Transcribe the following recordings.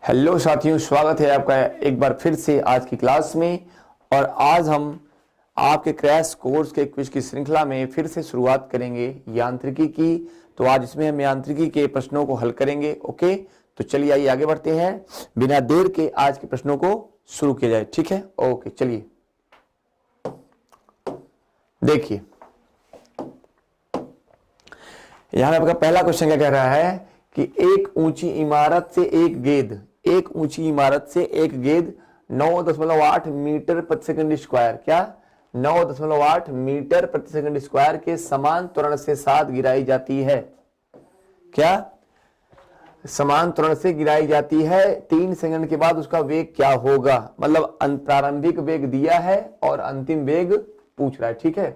Hello साथियों, स्वागत है आपका एक बार फिर से आज की क्लास में। और आज हम आपके क्रैश कोर्स के क्विज की श्रृंखला में फिर से शुरुआत करेंगे यांत्रिकी की। तो आज इसमें हम यांत्रिकी के प्रश्नों को हल करेंगे। ओके, तो चलिए आइए आगे बढ़ते हैं, बिना देर के आज के प्रश्नों को शुरू किया जाए। ठीक है, ओके चलिए देखिए, यहां आपका पहला क्वेश्चन क्या कह रहा है कि एक ऊंची इमारत से एक गेंद 9.8 मीटर प्रति सेकंड स्क्वायर, क्या 9.8 मीटर प्रति सेकंड स्क्वायर के समान त्वरण से साथ गिराई जाती है। क्या समान त्वरण से गिराई जाती है, 3 सेकंड के बाद उसका वेग क्या होगा। मतलब प्रारंभिक वेग दिया है और अंतिम वेग पूछ रहा है। ठीक है,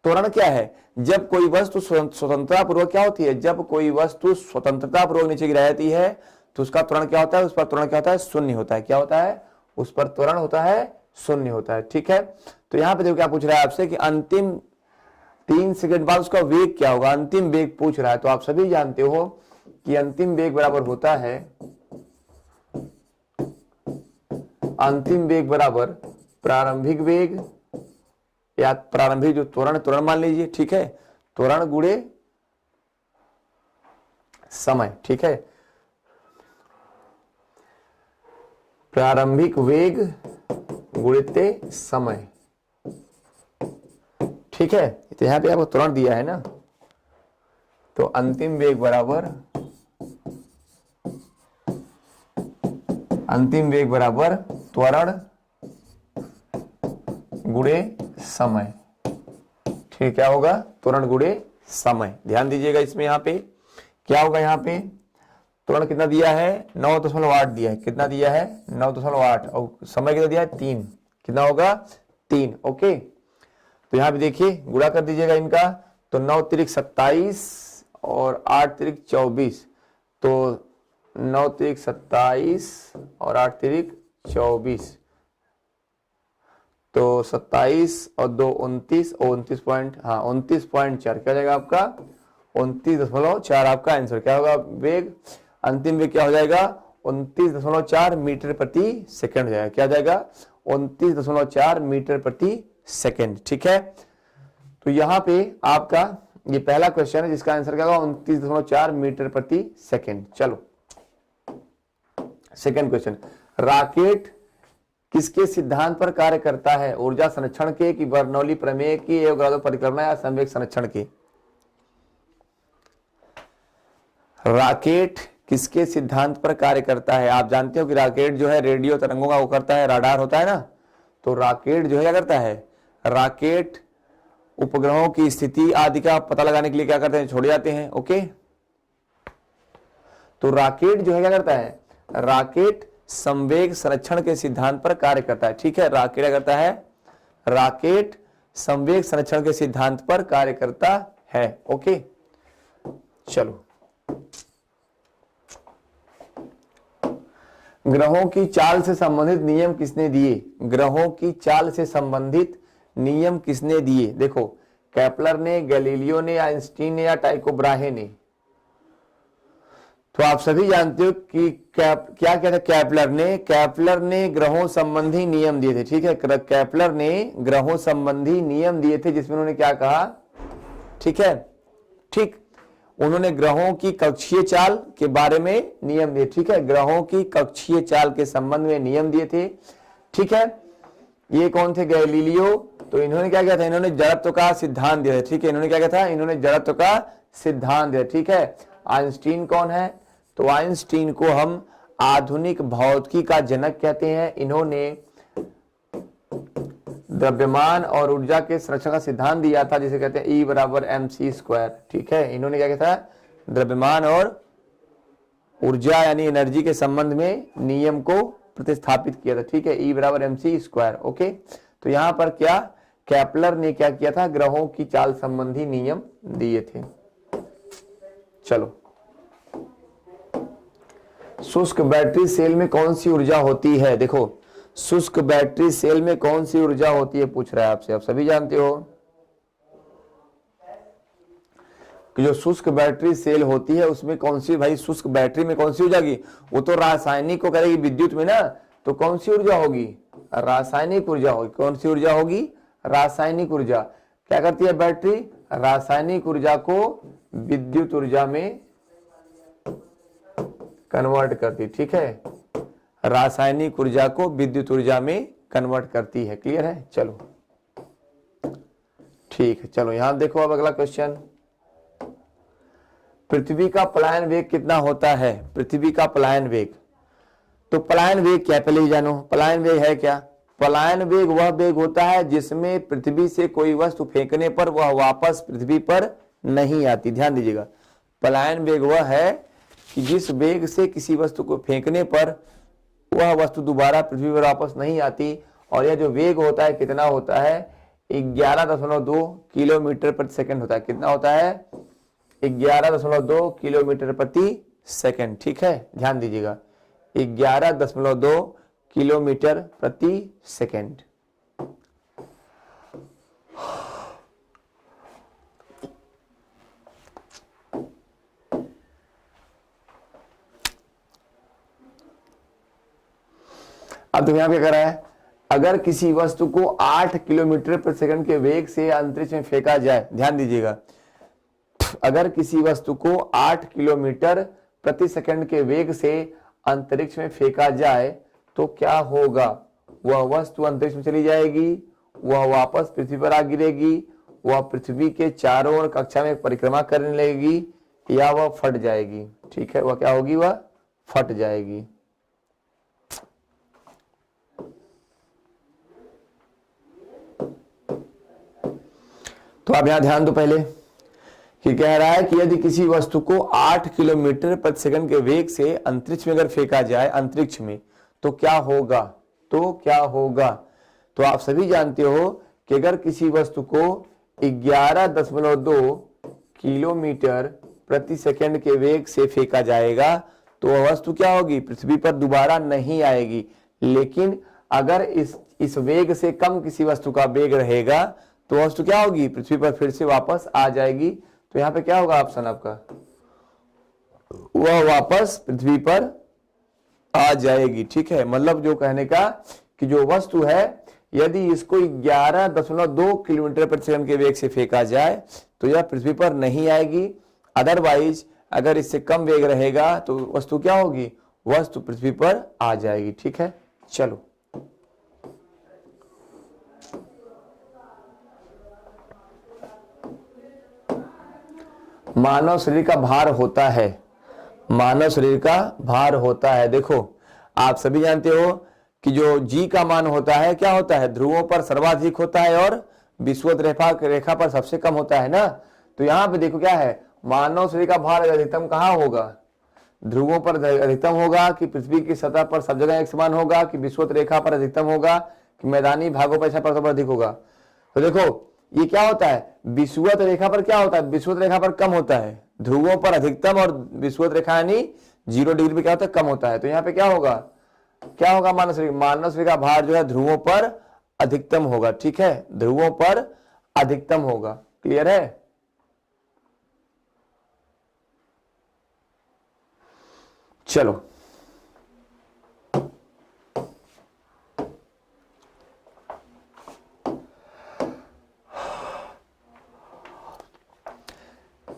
त्वरण क्या है, जब कोई वस्तु स्वतंत्रता पूर्वक क्या होती है, जब कोई वस्तु स्वतंत्रता पूर्वक नीचे गिराई जाती है तो उसका त्वरण क्या होता है, उस पर त्वरण क्या होता है, शून्य होता है। क्या होता है, उस पर त्वरण होता है शून्य होता है। ठीक है, तो यहां पे देखो क्या पूछ रहा है आपसे कि अंतिम 3 सेकंड बाद उसका वेग क्या होगा, अंतिम वेग पूछ रहा है। तो आप सभी जानते हो कि अंतिम वेग बराबर होता है, अंतिम वेग बराबर प्रारंभिक वेग या प्रारंभिक जो त्वरण मान लीजिए। ठीक है, त्वरण गुणे समय। ठीक है, प्रारंभिक वेग गुणित समय। ठीक है, तो यहां पे आपको त्वरण दिया है ना, तो अंतिम वेग बराबर त्वरण गुणे समय। ठीक, क्या होगा, त्वरण गुणे समय। ध्यान दीजिएगा इसमें, यहां पे क्या होगा, यहां पे त्वरण कितना दिया है, 9.8 दिया है। कितना दिया है, 9.8, और समय कितना दिया है, 3। कितना होगा, 3। ओके, तो यहां पे देखिए गुणा कर दीजिएगा इनका, तो 9 तिरिक 27 और 8 तिरिक 24, तो 9 तिरिक 27 और 8 तिरिक 24, तो 27 और 2 29 और 29.4 क्या हो जाएगा आपका, 29.4 आपका आंसर। क्या होगा वेग, अंतिम वेग क्या हो जाएगा, 29.4 मीटर प्रति सेकंड हो जाएगा। क्या हो जाएगा, 29.4 मीटर प्रति सेकंड। ठीक है, तो यहां पे आपका ये पहला क्वेश्चन है जिसका आंसर क्या होगा, 29.4 मीटर प्रति सेकंड। चलो सेकंड क्वेश्चन, रॉकेट किसके सिद्धांत पर कार्य करता है, ऊर्जा संरक्षण के, कि बर्नौली प्रमेय की, अवगाद्रो परिक्रमा या संवेग संरक्षण के। रॉकेट किसके सिद्धांत पर कार्य करता है। आप जानते हो कि रॉकेट जो है रेडियो तरंगों का वो करता है, राडार होता है ना, तो रॉकेट जो है क्या करता है, रॉकेट उपग्रहों की स्थिति आदि का पता लगाने के लिए क्या करते हैं, छोड़े जाते हैं। ओके, तो रॉकेट जो है क्या करता है, रॉकेट संवेग संरक्षण के सिद्धांत पर कार्य करता है। ठीक है, रॉकेट क्या करता है, रॉकेट संवेग संरक्षण के सिद्धांत पर कार्य करता है। ओके, चलो ग्रहों की चाल से संबंधित नियम किसने दिए, ग्रहों की चाल से संबंधित नियम किसने दिए। देखो, केपलर ने, गैलीलियो ने, आइंस्टीन ने या टाइको ब्राहे ने। तो आप सभी जानते हो कि क्या था, केपलर ने ग्रहों संबंधी नियम दिए थे। ठीक है, केपलर ने ग्रहों संबंधी नियम दिए थे जिसमें उन्होंने क्या कहा, ठीक है, ठीक, उन्होंने ग्रहों की कक्षीय चाल के बारे में नियम दिए। ठीक है, ग्रहों की कक्षीय चाल के संबंध में नियम दिए थे। ठीक है, ये कौन थे, गैलीलियो। तो इन्होंने क्या किया था, इन्होंने जड़त्व का सिद्धांत दिया था। ठीक है, इन्होंने क्या किया था, इन्होंने जड़त्व का सिद्धांत दिया। ठीक है, आइंस्टीन कौन है, तो आइंस्टीन को हम आधुनिक भौतिकी का जनक कहते हैं। इन्होंने द्रव्यमान और ऊर्जा के संरक्षण का सिद्धांत दिया था जिसे कहते हैं E बराबर mc²। ठीक है, इन्होंने क्या किया था, द्रव्यमान और ऊर्जा यानी एनर्जी के संबंध में नियम को प्रतिस्थापित किया था। ठीक है, E बराबर mc²। ओके, तो यहां पर क्या, केपलर ने क्या किया था, ग्रहों की चाल संबंधी नियम दिए थे। चलो, शुष्क बैटरी सेल में कौन सी ऊर्जा होती है। देखो, शुष्क बैटरी सेल में कौन सी ऊर्जा होती है पूछ रहा है आपसे, आप सभी जानते हो। कि जो शुष्क बैटरी सेल होती है उसमें कौन सी, भाई शुष्क बैटरी में कौन सी ऊर्जा होगी, वो तो रासायनिक को करेगी विद्युत में ना, तो कौन सी ऊर्जा होगी, रासायनिक ऊर्जा होगी। कौन सी ऊर्जा होगी, रासायनिक ऊर्जा। क्या करती है बैटरी, रासायनिक ऊर्जा को विद्युत ऊर्जा में कन्वर्ट करती, ठीक है, रासायनिक ऊर्जा को विद्युत ऊर्जा में कन्वर्ट करती है। क्लियर है, चलो ठीक है। चलो यहां देखो अब अगला क्वेश्चन, पृथ्वी का पलायन वेग कितना होता है, पृथ्वी का पलायन वेग। तो पलायन वेग क्या, पहले ही जानो पलायन वेग है क्या। पलायन वेग वह वेग होता है जिसमें पृथ्वी से कोई वस्तु फेंकने पर वह वापस पृथ्वी पर नहीं आती। ध्यान दीजिएगा, पलायन वेग वह है कि जिस वेग से किसी वस्तु को फेंकने पर वह वस्तु दोबारा पृथ्वी पर वापस नहीं आती। और यह जो वेग होता है कितना होता है, 11.2 किलोमीटर प्रति सेकंड होता है। कितना होता है, 11.2 किलोमीटर प्रति सेकंड। ठीक है, ध्यान दीजिएगा, 11.2 किलोमीटर प्रति सेकंड। अब तो यहां क्या कर रहा है, अगर किसी वस्तु को 8 किलोमीटर प्रति सेकंड के वेग से अंतरिक्ष में फेंका जाए, ध्यान दीजिएगा, अगर किसी वस्तु को 8 किलोमीटर प्रति सेकंड के वेग से अंतरिक्ष में फेंका जाए तो क्या होगा, वह वस्तु अंतरिक्ष में चली जाएगी, वह वापस पृथ्वी पर आ गिरेगी, वह पृथ्वी के चारों ओर कक्षा में परिक्रमा करने लगेगी, या वह फट जाएगी। ठीक है, वह क्या होगी, वह फट जाएगी। तो आप यहां ध्यान दो पहले कि कह रहा है कि यदि किसी वस्तु को 8 किलोमीटर प्रति सेकंड के वेग से अंतरिक्ष में अगर फेंका जाए अंतरिक्ष में तो क्या होगा, तो क्या होगा। तो आप सभी जानते हो कि अगर किसी वस्तु को 11.2 किलोमीटर प्रति सेकंड के वेग से फेंका जाएगा तो वह वस्तु क्या होगी, पृथ्वी पर दोबारा नहीं आएगी। लेकिन अगर इस वेग से कम किसी वस्तु का वेग रहेगा तो वस्तु क्या होगी, पृथ्वी पर फिर से वापस आ जाएगी। तो यहां पे क्या होगा ऑप्शन आपका, वह वापस पृथ्वी पर आ जाएगी। ठीक है, मतलब जो कहने का कि जो वस्तु है यदि इसको 11.2 किलोमीटर प्रति सेकंड के वेग से फेंका जाए तो यह पृथ्वी पर नहीं आएगी। अदरवाइज अगर इससे कम वेग रहेगा तो वस्तु क्या होगी, वस्तु पृथ्वी पर आ जाएगी। ठीक है, चलो मानव शरीर का भार होता है, मानव शरीर का भार होता है। देखो आप सभी जानते हो कि जो जी का मान होता है क्या होता है, ध्रुवों पर सर्वाधिक होता है और विषुवत रेखा पर सबसे कम होता है ना। तो यहाँ पे देखो क्या है, मानव शरीर का भार अधिकतम कहाँ होगा, ध्रुवों पर अधिकतम होगा, कि पृथ्वी की सतह पर सब जगह एक समान होगा, कि विषुवत रेखा पर अधिकतम होगा, कि मैदानी भागों पर पर अधिक होगा। तो देखो ये क्या होता है, विषुवत रेखा पर क्या होता है, विषुवत रेखा पर कम होता है, ध्रुवों पर अधिकतम और विषुवत रेखा यानी 0 डिग्री पे क्या होता है, कम होता है। तो यहाँ पे क्या होगा, क्या होगा, मानव शरीर का भार जो है ध्रुवों पर अधिकतम होगा। ठीक है, ध्रुवों पर अधिकतम होगा। क्लियर है, चलो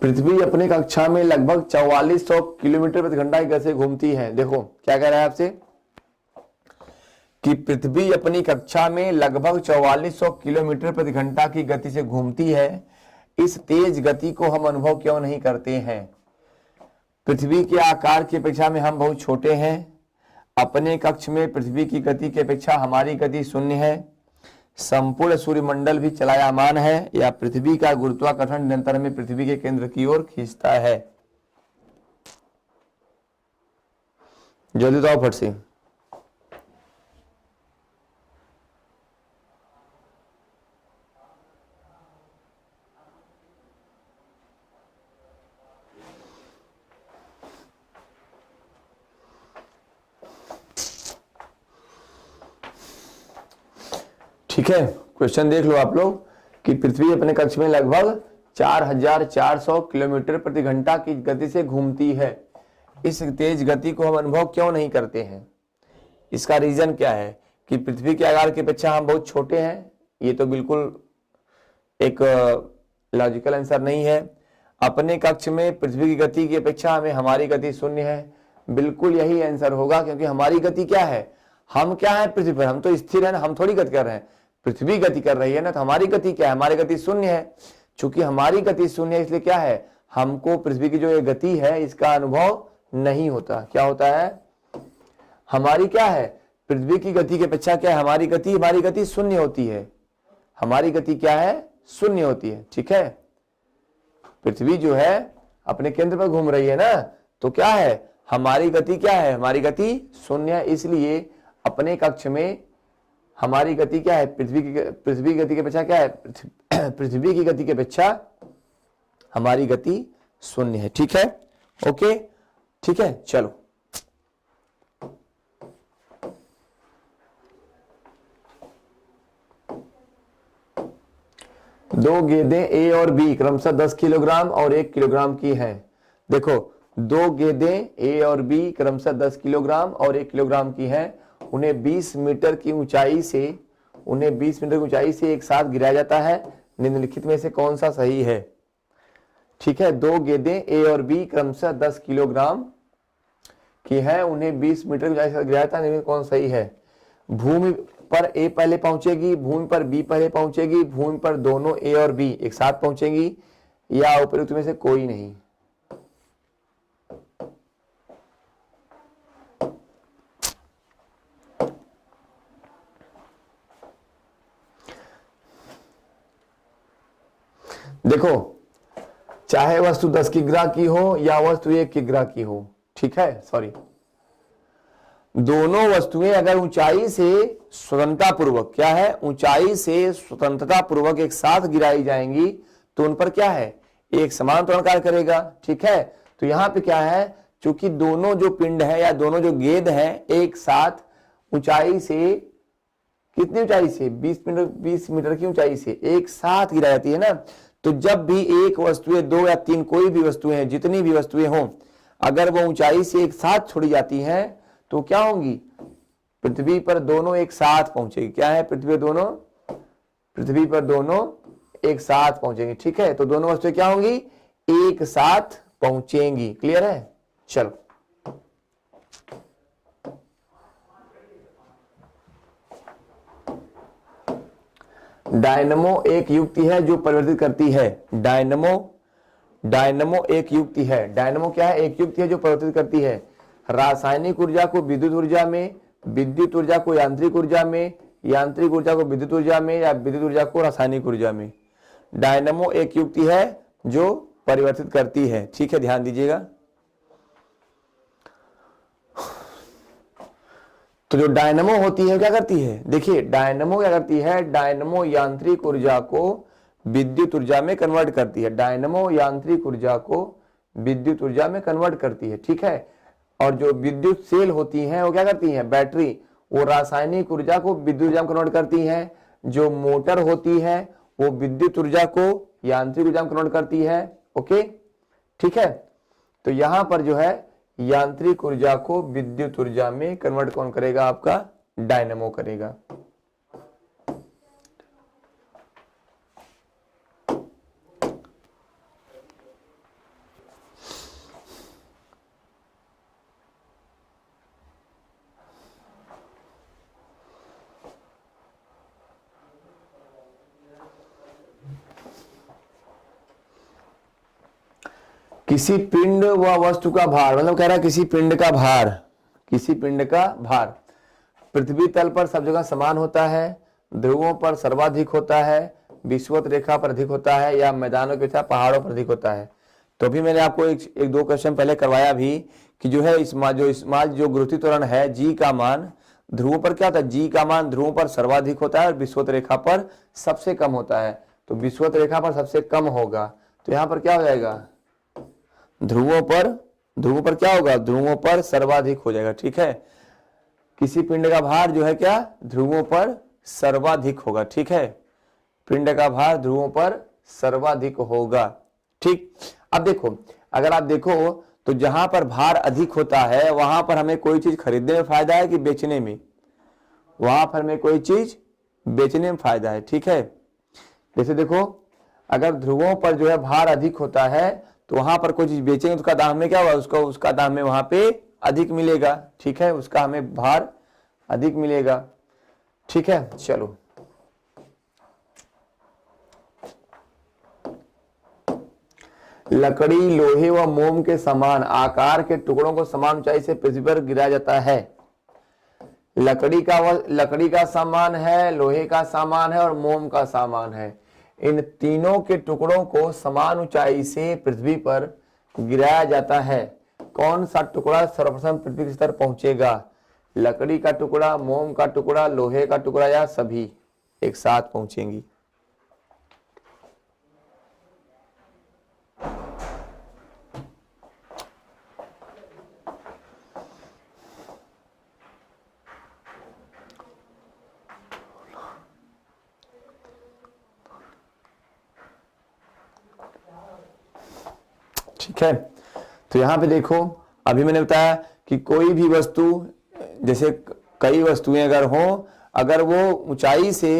पृथ्वी अपनी कक्षा में लगभग 4400 किलोमीटर प्रति घंटा की गति से घूमती है। देखो क्या कह रहा है आपसे कि पृथ्वी अपनी कक्षा में लगभग 4400 किलोमीटर प्रति घंटा की गति से घूमती है। इस तेज गति को हम अनुभव क्यों नहीं करते हैं। पृथ्वी के आकार की अपेक्षा में हम बहुत छोटे हैं। अपने कक्ष में पृथ्वी की गति की अपेक्षा हमारी गति शून्य है। संपूर्ण सूर्यमंडल भी चलायमान है, या पृथ्वी का गुरुत्वाकर्षण निरंतर हमें पृथ्वी के केंद्र की ओर खींचता है। जल्दी तो फट से, ठीक है। क्वेश्चन देख लो आप लोग कि पृथ्वी अपने कक्ष में लगभग 4400 किलोमीटर प्रति घंटा की गति से घूमती है। इस तेज गति को हम अनुभव क्यों नहीं करते हैं? इसका रीजन क्या है कि पृथ्वी के आकार की अपेक्षा हम बहुत छोटे हैं। ये तो बिल्कुल एक लॉजिकल आंसर नहीं है। अपने कक्ष में पृथ्वी की गति की अपेक्षा हमें हमारी गति शून्य है। बिल्कुल यही आंसर होगा, क्योंकि हमारी गति क्या है, हम क्या है पृथ्वी पर, हम तो स्थिर है ना, हम थोड़ी गति कर रहे हैं, पृथ्वी गति कर रही है ना, तो हमारी गति क्या है, हमारी गति शून्य है। चूंकि हमारी गति शून्य है, इसलिए क्या है, हमको पृथ्वी की जो ये गति है इसका अनुभव नहीं होता। क्या होता है, हमारी क्या है, पृथ्वी की गति की अपेक्षा क्या है, हमारी गति शून्य होती है। हमारी गति क्या है, शून्य होती है। ठीक है, पृथ्वी जो है अपने केंद्र पर घूम रही है ना, तो क्या है, हमारी गति क्या है, हमारी गति शून्य है। इसलिए अपने कक्ष में हमारी गति क्या है, पृथ्वी की गति की अपेक्षा क्या है, पृथ्वी की गति की अपेक्षा हमारी गति शून्य है। ठीक है, ओके, ठीक है, चलो। दो गेंदें ए और बी क्रमशः 10 किलोग्राम और 1 किलोग्राम की हैं। देखो, दो गेंदें ए और बी क्रमशः 10 किलोग्राम और 1 किलोग्राम की हैं। उन्हें 20 मीटर की ऊंचाई से एक साथ गिराया जाता है। निम्नलिखित में से कौन सा सही है? ठीक है, दो गेंदें ए और बी क्रमशः 10 किलोग्राम की है, उन्हें 20 मीटर की ऊंचाई से गिराया जाता है। निम्नलिखित कौन सही है? भूमि पर ए पहले पहुंचेगी, भूमि पर बी पहले पहुंचेगी, भूमि पर दोनों ए और बी एक साथ पहुंचेंगी, या उपयुक्त में से कोई नहीं? देखो, चाहे वस्तु 10 किग्रा की हो या वस्तु 1 किग्रा की हो, ठीक है, सॉरी, दोनों वस्तुएं अगर ऊंचाई से स्वतंत्रता पूर्वक, क्या है, ऊंचाई से स्वतंत्रता पूर्वक एक साथ गिराई जाएंगी, तो उन पर क्या है, एक समान त्वरण कार्य करेगा। ठीक है, तो यहां पे क्या है, चूंकि दोनों जो पिंड है या दोनों जो गेंद है एक साथ ऊंचाई से, कितनी ऊंचाई से, 20 मीटर की ऊंचाई से एक साथ गिराई जाती है ना, तो जब भी एक वस्तुएं, 2 या 3, कोई भी वस्तुएं हैं, जितनी भी वस्तुएं हों, अगर वो ऊंचाई से एक साथ छोड़ी जाती हैं, तो क्या होंगी, पृथ्वी पर दोनों एक साथ पहुंचेगी। क्या है, पृथ्वी पर दोनों एक साथ पहुंचेंगी। ठीक है, तो दोनों वस्तुएं क्या होंगी, एक साथ पहुंचेंगी। क्लियर है, चलो। डायनमो एक युक्ति है जो परिवर्तित करती है। डायनमो एक युक्ति है। डायनमो क्या है, एक युक्ति है जो परिवर्तित करती है रासायनिक ऊर्जा को विद्युत ऊर्जा में, विद्युत ऊर्जा को यांत्रिक ऊर्जा में, यांत्रिक ऊर्जा को विद्युत ऊर्जा में, या विद्युत ऊर्जा को रासायनिक ऊर्जा में। डायनमो एक युक्ति है जो परिवर्तित करती है। ठीक है, ध्यान दीजिएगा। तो जो डायनमो होती है क्या करती है, देखिए डायनमो क्या करती है, डायनमो यांत्रिक ऊर्जा को विद्युत ऊर्जा में कन्वर्ट करती है। डायनमो यांत्रिक ऊर्जा को विद्युत ऊर्जा में कन्वर्ट करती है। ठीक है, और जो विद्युत सेल होती हैं वो क्या करती हैं, बैटरी, वो रासायनिक ऊर्जा को विद्युत ऊर्जा में कन्वर्ट करती हैं। जो मोटर होती है वो विद्युत ऊर्जा को यांत्रिक ऊर्जा में कन्वर्ट करती है। ओके, ठीक है, तो यहां पर जो है यांत्रिक ऊर्जा को विद्युत ऊर्जा में कन्वर्ट कौन करेगा, आपका डायनमो करेगा। किसी पिंड व वस्तु का भार, मतलब कह रहा है किसी पिंड का भार पृथ्वी तल पर सब जगह समान होता है, ध्रुवों पर सर्वाधिक होता है, विषुवत रेखा पर अधिक होता है, या मैदानों की तरह पहाड़ों पर अधिक होता है। तो अभी मैंने आपको एक दो क्वेश्चन पहले करवाया भी कि जो है जो गुरुत्वीय त्वरण है जी का मान ध्रुवों पर क्या होता है, जी का मान ध्रुवों पर सर्वाधिक होता है और विषुवत रेखा पर सबसे कम होता है। तो विषुवत रेखा पर सबसे कम होगा, तो यहां पर क्या हो जाएगा, ध्रुवों पर क्या होगा, ध्रुवों पर सर्वाधिक हो जाएगा। ठीक है, किसी पिंड का भार जो है क्या, ध्रुवों पर सर्वाधिक होगा। ठीक है, पिंड का भार ध्रुवों पर सर्वाधिक होगा। ठीक, अब देखो, अगर आप देखो तो जहां पर भार अधिक होता है वहां पर हमें कोई चीज खरीदने में फायदा है कि बेचने में? वहां पर हमें कोई चीज बेचने में फायदा है। ठीक है, जैसे देखो, अगर ध्रुवों पर जो है भार अधिक होता है तो वहां पर कोई चीज बेचेंगे तो उसका दाम में क्या होगा, उसका दाम में वहां पे अधिक मिलेगा। ठीक है, उसका हमें भार अधिक मिलेगा। ठीक है, चलो लकड़ी लोहे व मोम के समान आकार के टुकड़ों को समान ऊंचाई से पृथ्वी पर गिराया जाता है। लकड़ी का सामान है, लोहे का सामान है और मोम का सामान है। इन तीनों के टुकड़ों को समान ऊंचाई से पृथ्वी पर गिराया जाता है। कौन सा टुकड़ा सर्वप्रथम पृथ्वी के स्तर पहुंचेगा? लकड़ी का टुकड़ा, मोम का टुकड़ा, लोहे का टुकड़ा या सभी एक साथ पहुंचेंगी? ठीक है, तो यहां पे देखो, अभी मैंने बताया कि कोई भी वस्तु, जैसे कई वस्तुएं अगर हो, अगर वो ऊंचाई से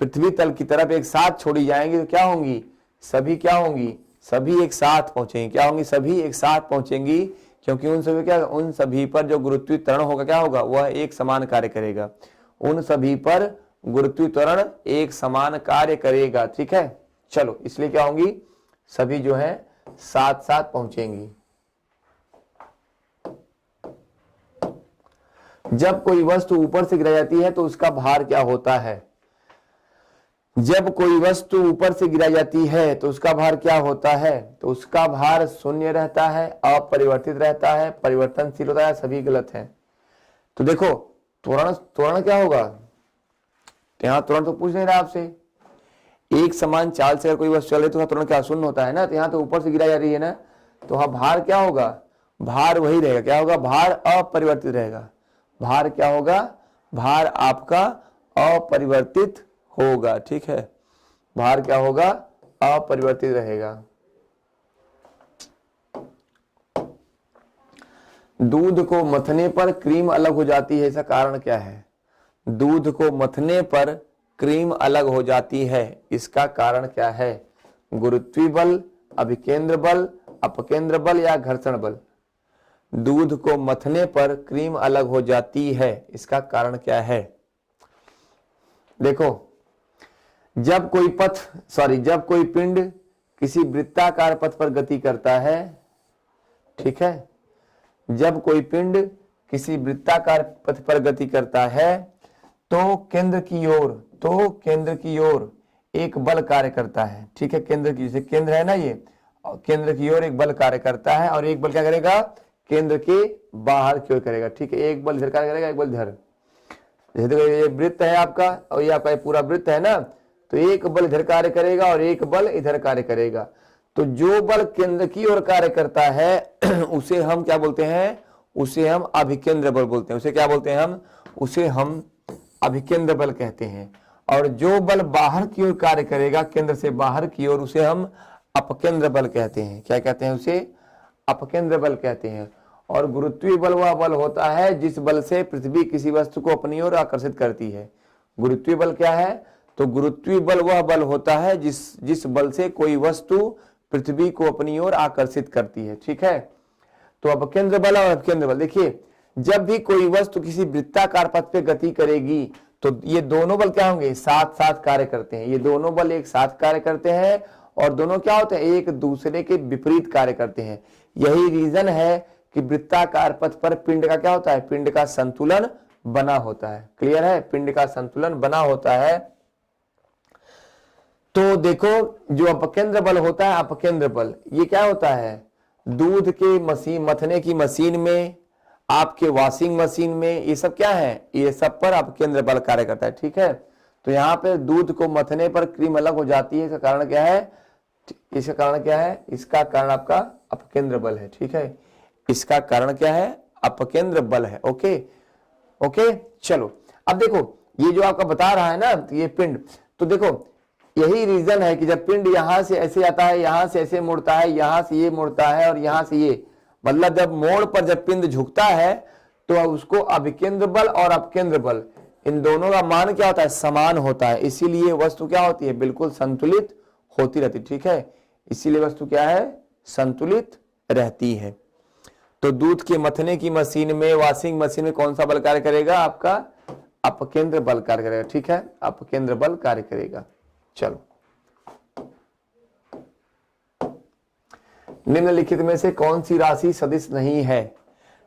पृथ्वी तल की तरफ एक साथ छोड़ी जाएंगी तो क्या होंगी? सभी क्या होंगी? सभी एक साथ पहुंचेंगी। क्या होंगी? सभी एक साथ पहुंचेंगी, क्योंकि उन सभी पर जो गुरुत्वीय त्वरण होगा क्या होगा? वह एक समान कार्य करेगा। उन सभी पर गुरुत्वीय त्वरण एक समान कार्य करेगा। ठीक है, चलो, इसलिए क्या होंगी? सभी जो है साथ साथ पहुंचेंगी। जब कोई वस्तु ऊपर से गिराई जाती है तो उसका भार क्या होता है? जब कोई वस्तु ऊपर से गिराई जाती है तो उसका भार क्या होता है? तो उसका भार शून्य रहता है, अपरिवर्तित रहता है, परिवर्तनशील होता है, सभी गलत है। तो देखो, त्वरण क्या होगा? यहां त्वरण तो पूछ नहीं रहा आपसे। एक समान चाल से अगर कोई वस्तु चल रही तो त्वरण क्या शून्य होता है ना? तो यहां तो ऊपर से गिराई जा रही है ना, तो वहां भार क्या होगा? भार वही रहेगा। क्या होगा? भार अपरिवर्तित रहेगा। भार क्या होगा? भार आपका अपरिवर्तित होगा। ठीक है, भार क्या होगा? अपरिवर्तित रहेगा। दूध को मथने पर क्रीम अलग हो जाती है, इसका कारण क्या है? दूध को मथने पर क्रीम अलग हो जाती है, इसका कारण क्या है? गुरुत्वीय बल, अभिकेंद्र बल, अपकेंद्र बल या घर्षण बल? दूध को मथने पर क्रीम अलग हो जाती है, इसका कारण क्या है? देखो, जब कोई पिंड किसी वृत्ताकार पथ पर गति करता है, ठीक है, जब कोई पिंड किसी वृत्ताकार पथ पर गति करता है तो केंद्र की ओर एक बल कार्य करता है। ठीक है, केंद्र है ना, ये केंद्र की ओर एक बल कार्य करता है, और एक बल क्या करेगा? केंद्र के बाहर की ओर करेगा। ठीक है, एक बल इधर कार्य करेगा, एक बल इधर। जैसे देखो, ये वृत्त है आपका और ये आपका पूरा वृत्त है ना, तो एक बल इधर कार्य करेगा और एक बल इधर कार्य करेगा। तो जो बल केंद्र की ओर कार्य करता है उसे हम क्या बोलते हैं? उसे हम अभिकेंद्र बल बोलते हैं। उसे क्या बोलते हैं हम? उसे हम अभिकेंद्र बल कहते हैं। और जो बल बाहर की ओर कार्य करेगा, केंद्र से बाहर की ओर, उसे हम अपकेंद्र बल कहते हैं। क्या कहते हैं? उसे अपकेंद्र बल कहते हैं। और गुरुत्वीय बल वह बल होता है जिस बल से पृथ्वी किसी वस्तु को अपनी ओर आकर्षित करती है। गुरुत्वीय बल क्या है? तो गुरुत्वीय बल वह बल होता है जिस बल से कोई वस्तु पृथ्वी को अपनी ओर आकर्षित करती है। ठीक है, तो अपकेंद्र बल और अपकेंद्र बल, देखिए, जब भी कोई वस्तु किसी वृत्ताकार पथ पे गति करेगी तो ये दोनों बल क्या होंगे? साथ साथ कार्य करते हैं। ये दोनों बल एक साथ कार्य करते हैं और दोनों क्या होते हैं? एक दूसरे के विपरीत कार्य करते हैं। यही रीजन है कि वृत्ताकार पथ पर पिंड का क्या होता है? पिंड का संतुलन बना होता है। क्लियर है? पिंड का संतुलन बना होता है। तो देखो, जो अपकेंद्र बल होता है, अपकेंद्र बल, ये क्या होता है? दूध के मथने की मशीन में, आपके वॉशिंग मशीन में, ये सब क्या है? ये सब पर अपकेंद्र बल कार्य करता है। ठीक है, तो यहाँ पे दूध को मथने पर क्रीम अलग हो जाती है, इसका कारण क्या है? इसका कारण क्या है? इसका कारण आपका अपकेंद्र बल है। ठीक है, इसका कारण क्या है? अपकेंद्र बल है। ओके ओके, चलो, अब देखो, ये जो आपका बता रहा है ना, ये पिंड, तो देखो, यही रीजन है कि जब पिंड यहां से ऐसे आता है, यहां से ऐसे मुड़ता है, यहां से ये मुड़ता है और यहां से ये, मतलब जब मोड़ पर जब पिंड झुकता है तो उसको अभिकेंद्र बल और अपकेंद्र बल इन दोनों का मान क्या होता है, समान होता है। इसीलिए वस्तु क्या होती है, बिल्कुल संतुलित होती रहती। ठीक है, इसीलिए वस्तु क्या है, संतुलित रहती है। तो दूध के मथने की मशीन में, वॉशिंग मशीन में कौन सा बल कार्य करेगा, आपका अपकेंद्र बल कार्य करेगा। ठीक है, अपकेंद्र बल कार्य करेगा। चलो, निम्नलिखित में से कौन सी राशि सदिश नहीं है,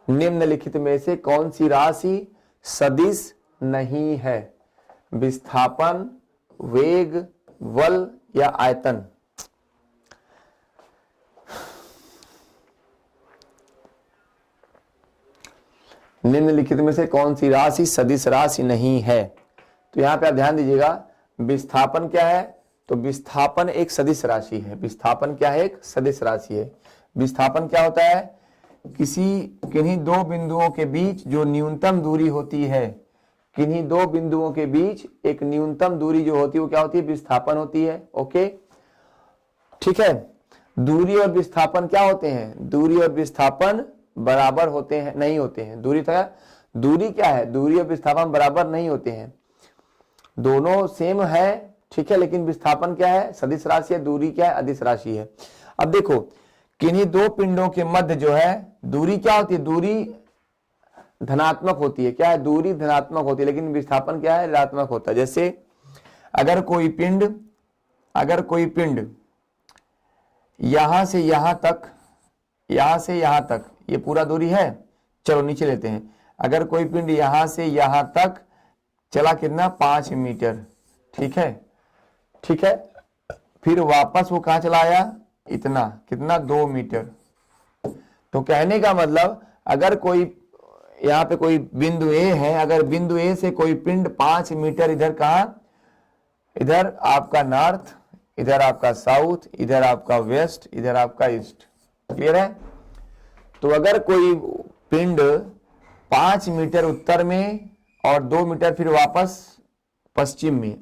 निम्नलिखित में से कौन सी राशि सदिश नहीं है, विस्थापन, वेग, बल या आयतन। निम्नलिखित में से कौन सी राशि सदिश राशि नहीं है। तो यहां पे आप ध्यान दीजिएगा, विस्थापन क्या है, तो विस्थापन एक सदिश राशि है। विस्थापन क्या है, एक सदिश राशि है। विस्थापन क्या होता है, किन्हीं दो बिंदुओं के बीच जो न्यूनतम दूरी होती है, किन्हीं दो बिंदुओं के बीच एक न्यूनतम दूरी जो होती है वो क्या होती है, विस्थापन होती है। ओके, ठीक है। दूरी और विस्थापन क्या होते हैं, दूरी और विस्थापन बराबर होते हैं, नहीं होते हैं। दूरी क्या है, दूरी और विस्थापन बराबर नहीं होते हैं, दोनों सेम है। ठीक है, लेकिन विस्थापन क्या है, सदिश राशि है, दूरी क्या है, अदिश राशि है। अब देखो, किन्हीं दो पिंडों के मध्य जो है दूरी क्या होती है, दूरी धनात्मक होती है। क्या है, दूरी धनात्मक होती है, लेकिन विस्थापन क्या है, ऋणात्मक होता है। जैसे अगर कोई पिंड यहां से यहां तक, यहां से यहां तक ये पूरा दूरी है, चलो नीचे लेते हैं। अगर कोई पिंड यहां से यहां तक चला कितना, 5 मीटर। ठीक है, ठीक है, फिर वापस वो कहां चला आया, इतना, कितना, 2 मीटर। तो कहने का मतलब, अगर कोई यहां पे कोई बिंदु ए है, अगर बिंदु ए से कोई पिंड 5 मीटर इधर कहा, इधर आपका नॉर्थ, इधर आपका साउथ, इधर आपका वेस्ट, इधर आपका ईस्ट। क्लियर है। तो अगर कोई पिंड 5 मीटर उत्तर में और 2 मीटर फिर वापस पश्चिम में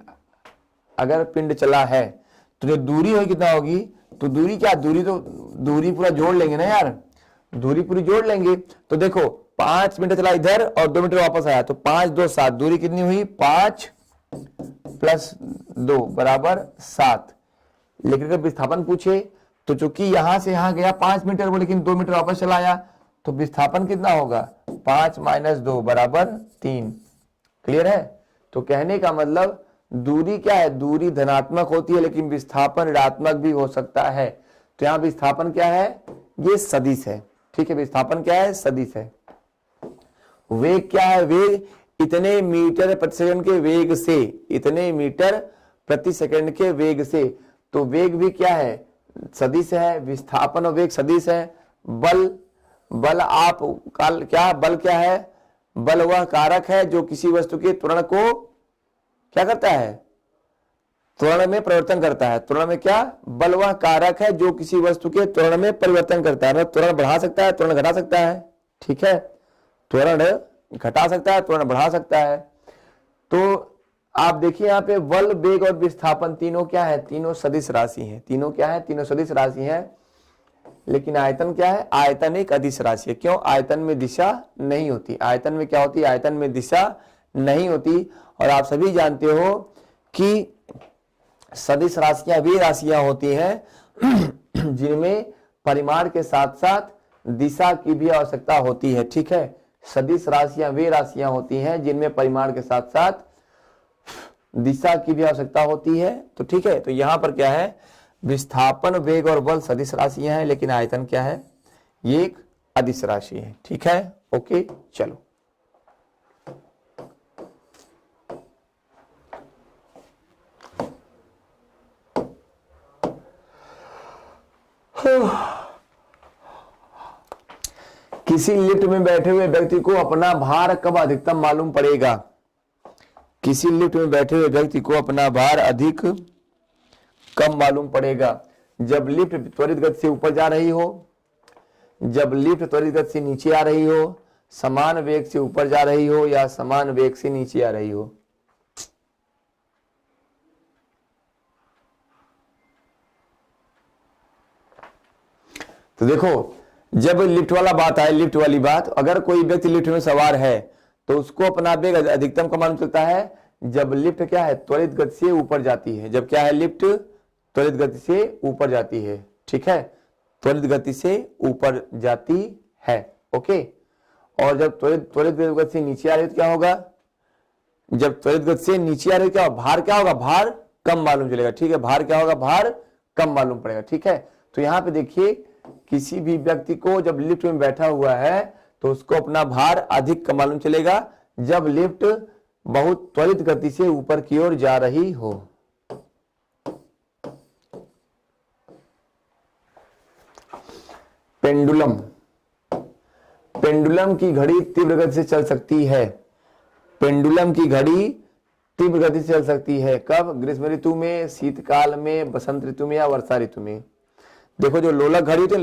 अगर पिंड चला है, तो जो दूरी होगी कितना होगी, तो दूरी क्या, दूरी पूरा जोड़ लेंगे ना यार, दूरी पूरी जोड़ लेंगे। तो देखो 5 मीटर चला इधर और 2 मीटर वापस आया, तो 5 2 7, दूरी कितनी हुई, 5 + 2 = 7। लेकिन अगर विस्थापन पूछे तो चूंकि यहां से यहां गया 5 मीटर वो, लेकिन 2 मीटर वापस चला आया, तो विस्थापन कितना होगा, 5 - 2 = 3। क्लियर है। तो कहने का मतलब दूरी क्या है, दूरी धनात्मक होती है, लेकिन विस्थापन ऋणात्मक भी हो सकता है। तो यहां विस्थापन क्या है, ये सदिश है। ठीक है, विस्थापन क्या है, सदिश है। वेग क्या है, वेग इतने मीटर प्रति सेकंड के वेग से, इतने मीटर प्रति सेकंड के वेग से। तो वेग भी क्या है, सदिश है। विस्थापन और वेग सदिश है। बल आप क्या, बल क्या है, बल वह कारक है जो किसी वस्तु के त्वरण को क्या करता है, त्वरण में परिवर्तन करता है। त्वरण में क्या, बल वह कारक है जो किसी वस्तु के त्वरण में परिवर्तन करता है। त्वरण बढ़ा सकता है, त्वरण घटा सकता है। ठीक है, त्वरण घटा सकता है, त्वरण बढ़ा सकता है। तो आप देखिए यहाँ पे बल, वेग और विस्थापन तीनों क्या है, तीनों सदिश राशि हैं। तीनों क्या है, तीनों सदिश राशि हैं। लेकिन आयतन क्या है, आयतन एक अदिश राशि है। क्यों, आयतन में दिशा नहीं होती। आयतन में क्या होती है, आयतन में दिशा नहीं होती। और आप सभी जानते हो कि सदिश राशियां वे राशियां होती हैं जिनमें परिमाण के साथ साथ दिशा की भी आवश्यकता होती है। ठीक है, सदिश राशियां वे राशियां होती हैं जिनमें परिमाण के साथ साथ दिशा की भी आवश्यकता होती है। तो ठीक है, तो यहां पर क्या है, विस्थापन, वेग और बल सदिश राशियां हैं, लेकिन आयतन क्या है, ये एक अदिश राशि है। ठीक है, ओके, चलो। किसी लिफ्ट में बैठे हुए व्यक्ति को अपना भार कब अधिकतम मालूम पड़ेगा, किसी लिफ्ट में बैठे हुए व्यक्ति को अपना भार अधिक कम मालूम पड़ेगा, जब लिफ्ट त्वरित गति से ऊपर जा रही हो, जब लिफ्ट त्वरित गति से नीचे आ रही हो, समान वेग से ऊपर जा रही हो, या समान वेग से नीचे आ रही हो। तो देखो, जब लिफ्ट वाला बात आए, लिफ्ट वाली बात, अगर कोई व्यक्ति लिफ्ट में सवार है तो उसको अपना वेग अधिकतम का मालूम चलता है जब लिफ्ट क्या है, त्वरित गति से ऊपर जाती है। जब क्या है, लिफ्ट त्वरित गति से ऊपर जाती है। ठीक है, त्वरित गति से ऊपर जाती है। ओके, और जब त्वरित गति से नीचे आ रही है तो क्या होगा, जब त्वरित गति से नीचे आ रही है क्या, भार क्या होगा, भार कम मालूम चलेगा। ठीक है, भार क्या होगा, भार कम मालूम पड़ेगा। ठीक है, तो यहां पे देखिए, किसी भी व्यक्ति को जब लिफ्ट में बैठा हुआ है तो उसको अपना भार अधिक कम मालूम चलेगा जब लिफ्ट बहुत त्वरित गति से ऊपर की ओर जा रही हो। पेंडुलम, पेंडुलम की घड़ी तीव्र गति से चल सकती है। पेंडुलम की घड़ी तीव्र गति से चल सकती है। कब, ग्रीष्म ऋतु में, शीतकाल में, बसंत ऋतु में या वर्षा ऋतु में। देखो, जो लोलक घड़ी होती है,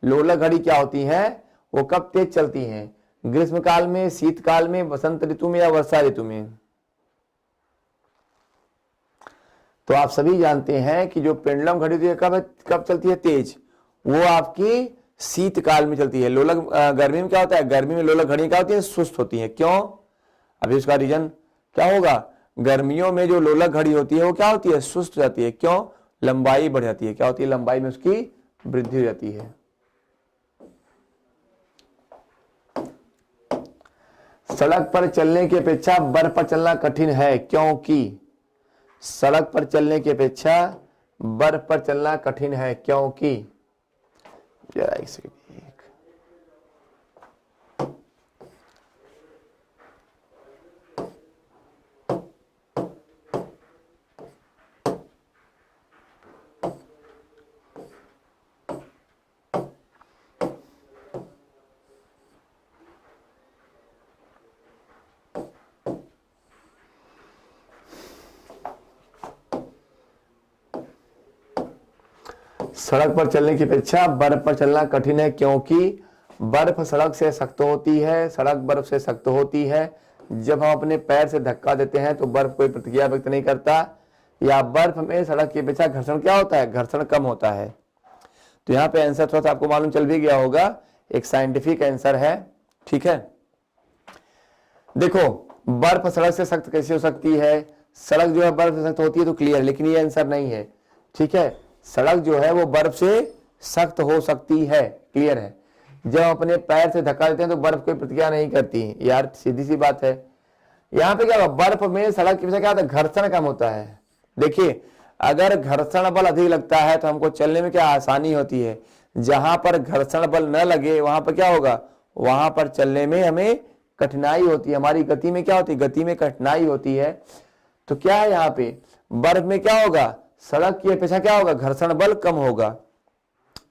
लोलक घड़ी क्या होती है, वो कब तेज चलती हैं, ग्रीष्म काल में, शीतकाल में, बसंत ऋतु में या वर्षा ऋतु में। तो आप सभी जानते हैं कि जो पेंडुलम घड़ी होती है कब चलती है तेज, वो आपकी शीतकाल में चलती है। लोलक गर्मी में क्या होता है, गर्मी में लोलक घड़ी क्या होती है, सुस्त होती है। क्यों, अभी उसका रीजन क्या होगा, गर्मियों में जो लोलक घड़ी होती है वो क्या होती है, सुस्त हो जाती है। क्यों, लंबाई बढ़ जाती है। क्या होती है, लंबाई में उसकी वृद्धि हो जाती है। सड़क पर चलने की अपेक्षा बर्फ पर चलना कठिन है, क्योंकि सड़क पर चलने की अपेक्षा बर्फ पर चलना कठिन है, क्योंकि, जरा एक सेकंड, सड़क पर चलने की अपेक्षा बर्फ पर चलना कठिन है, क्योंकि बर्फ सड़क से सख्त होती है, सड़क बर्फ से सख्त होती है। जब हम अपने पैर से धक्का देते हैं तो बर्फ कोई प्रतिक्रिया व्यक्त नहीं करता, या बर्फ में सड़क की अपेक्षा घर्षण क्या होता है, घर्षण कम होता है। तो यहाँ पे आंसर थोड़ा सा आपको मालूम चल भी गया होगा, एक साइंटिफिक आंसर है। ठीक है, देखो, बर्फ सड़क से सख्त कैसे हो सकती है, सड़क जो है बर्फ से सख्त होती है तो क्लियर, लेकिन ये आंसर नहीं है। ठीक है, सड़क जो है वो बर्फ से सख्त हो सकती है, क्लियर है। जब अपने पैर से धक्का देते हैं तो बर्फ कोई प्रतिक्रिया नहीं करती, यार सीधी सी बात है। यहाँ पे क्या होगा, बर्फ में सड़क की वजह क्या होता है, घर्षण कम होता है। देखिए, अगर घर्षण बल अधिक लगता है तो हमको चलने में क्या आसानी होती है, जहां पर घर्षण बल न लगे वहां पर क्या होगा, वहां पर चलने में हमें कठिनाई होती है, हमारी गति में क्या होती है, गति में कठिनाई होती है। तो क्या है, यहाँ पे बर्फ में क्या होगा, सड़क की अपेक्षा क्या होगा, घर्षण बल कम होगा।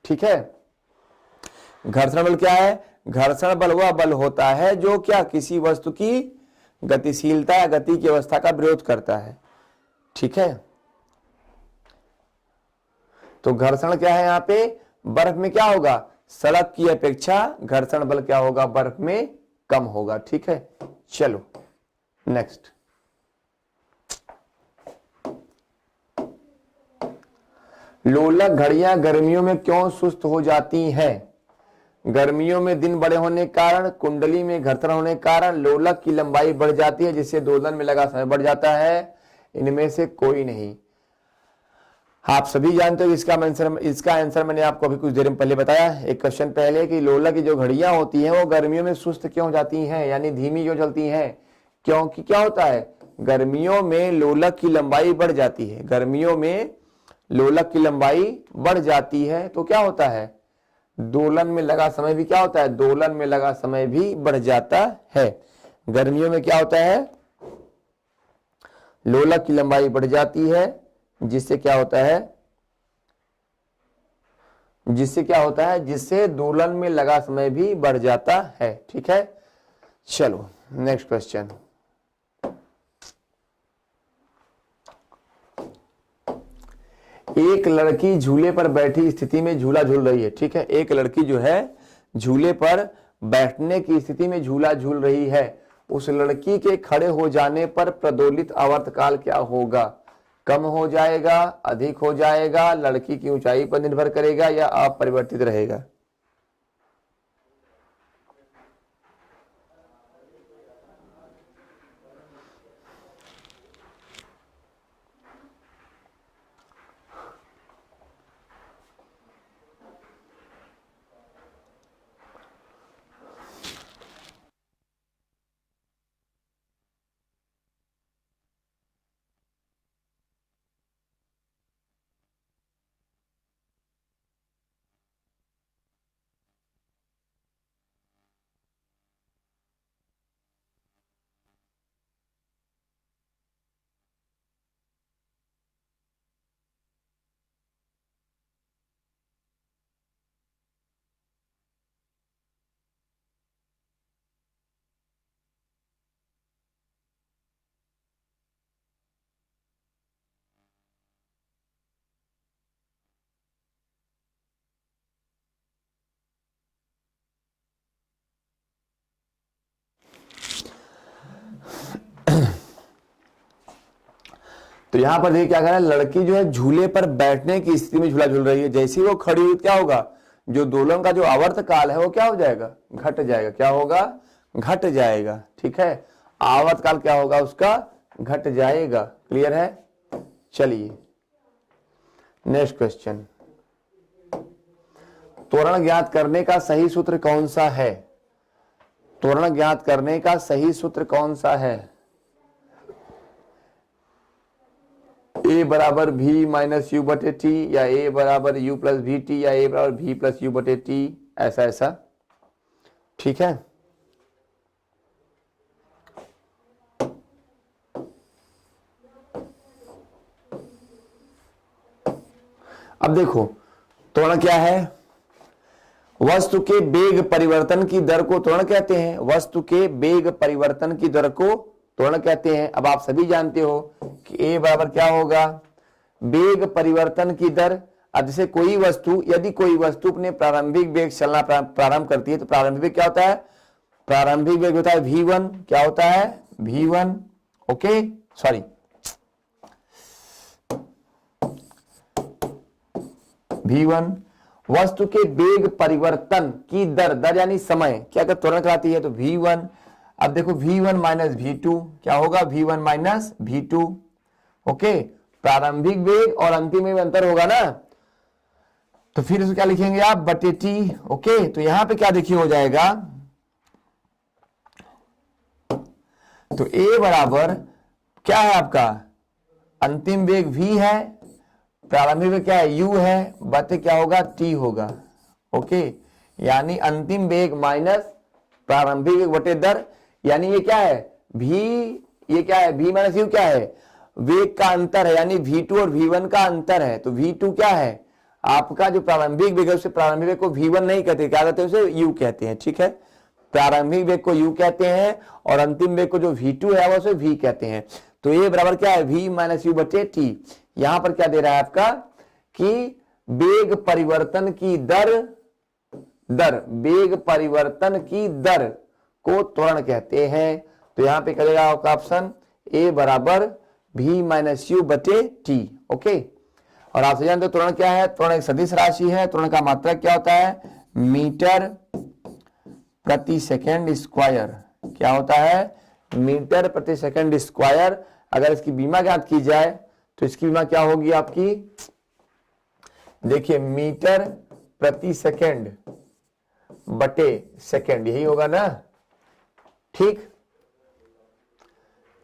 ठीक है, घर्षण बल क्या है, घर्षण बल वह बल होता है जो क्या किसी वस्तु की गतिशीलता या गति की अवस्था का विरोध करता है। ठीक है, तो घर्षण क्या है, यहाँ पे बर्फ में क्या होगा, सड़क की अपेक्षा घर्षण बल क्या होगा, बर्फ में कम होगा। ठीक है, चलो नेक्स्ट। लोलक घड़ियां गर्मियों में क्यों सुस्त हो जाती हैं? गर्मियों में दिन बड़े होने के कारण, कुंडली में घर्षण होने के कारण लोलक की लंबाई बढ़ जाती है, जिससे दोलन में लगा समय बढ़ जाता है। इनमें से कोई नहीं। आप सभी जानते हो इसका आंसर मैंने आपको अभी कुछ देर में पहले बताया, एक क्वेश्चन पहले, कि लोलक की जो घड़ियां होती हैं वो गर्मियों में सुस्त क्यों जाती हैं, यानी धीमी क्यों चलती हैं। क्योंकि क्या होता है, गर्मियों में लोलक की लंबाई बढ़ जाती है, गर्मियों में लोलक की लंबाई बढ़ जाती है तो क्या होता है, दोलन में लगा समय भी क्या होता है, दोलन में लगा समय भी बढ़ जाता है। गर्मियों में क्या होता है, लोलक की लंबाई बढ़ जाती है, जिससे क्या होता है, जिससे दोलन में लगा समय भी बढ़ जाता है। ठीक है, चलो नेक्स्ट क्वेश्चन। एक लड़की झूले पर बैठी स्थिति में झूला झूल रही है। ठीक है, एक लड़की जो है झूले पर बैठने की स्थिति में झूला झूल रही है। उस लड़की के खड़े हो जाने पर प्रदोलित आवर्तकाल क्या होगा। कम हो जाएगा, अधिक हो जाएगा, लड़की की ऊंचाई पर निर्भर करेगा या अपरिवर्तित रहेगा? तो यहां पर देखिए क्या कर रहा है, लड़की जो है झूले पर बैठने की स्थिति में झूला झूल रही है। जैसे ही वो खड़ी हुई क्या होगा, जो दोलन का जो आवर्त काल है वो क्या हो जाएगा, घट जाएगा। क्या होगा, घट जाएगा। ठीक है, आवर्त काल क्या होगा उसका, घट जाएगा। क्लियर है? चलिए नेक्स्ट क्वेश्चन। त्वरण ज्ञात करने का सही सूत्र कौन सा है? त्वरण ज्ञात करने का सही सूत्र कौन सा है? a बराबर v माइनस यू बटे टी, या a बराबर u प्लस वी टी, या a बराबर v प्लस यू बटे टी, ऐसा ऐसा। ठीक है, अब देखो त्वरण क्या है, वस्तु के वेग परिवर्तन की दर को त्वरण कहते हैं। वस्तु के वेग परिवर्तन की दर को त्वरण कहते हैं। अब आप सभी जानते हो कि a बराबर क्या होगा, वेग परिवर्तन की दर। अब जैसे कोई वस्तु, यदि कोई वस्तु अपने प्रारंभिक वेग चलना प्रारंभ करती है तो प्रारंभिक वेग क्या होता है, प्रारंभिक वेग होता है v1। क्या होता है, v1। Okay, sorry, v1। वस्तु के वेग परिवर्तन की दर, दर यानी समय, क्या कर त्वरण कराती है, तो v1। अब देखो v1 माइनस v2 क्या होगा, v1 माइनस v2। ओके, प्रारंभिक वेग और अंतिम वेग में अंतर होगा ना, तो फिर इसको क्या लिखेंगे आप, बटे टी। ओके, तो यहां पे क्या देखिए हो जाएगा, तो a बराबर क्या है आपका, अंतिम वेग v है, प्रारंभिक वेग क्या है, u है, बटे क्या होगा, t होगा। ओके, यानी अंतिम वेग माइनस प्रारंभिक वेग बटे दर, यानी ये क्या है v, ये क्या है v माइनस u, क्या है, वेग का अंतर है, यानी v2 और v1 का अंतर है। तो v2 क्या है आपका, जो प्रारंभिक वेग है उसे प्रारंभिक वेग को v1 नहीं कहते, क्या कहते हैं उसे, u कहते हैं। ठीक है, प्रारंभिक वेग को u कहते हैं और अंतिम वेग को जो v2 है वो उसे v कहते हैं। तो ये बराबर क्या है, v माइनस यू बटे टी। यहां पर क्या दे रहा है आपका, कि वेग परिवर्तन की दर, वेग परिवर्तन की दर को त्वरण कहते हैं। तो यहां पे करेगा आपका ऑप्शन ए बराबर v माइनस यू बटे टी। ओके, और आप जानते हो त्वरण क्या है, त्वरण एक सदिश राशि है। त्वरण का मात्रक क्या होता है, मीटर प्रति सेकंड स्क्वायर। क्या होता है, मीटर प्रति सेकंड स्क्वायर। अगर इसकी बीमा ज्ञात की जाए तो इसकी बीमा क्या होगी आपकी, देखिए मीटर प्रति सेकंड बटे सेकंड, यही होगा ना। ठीक,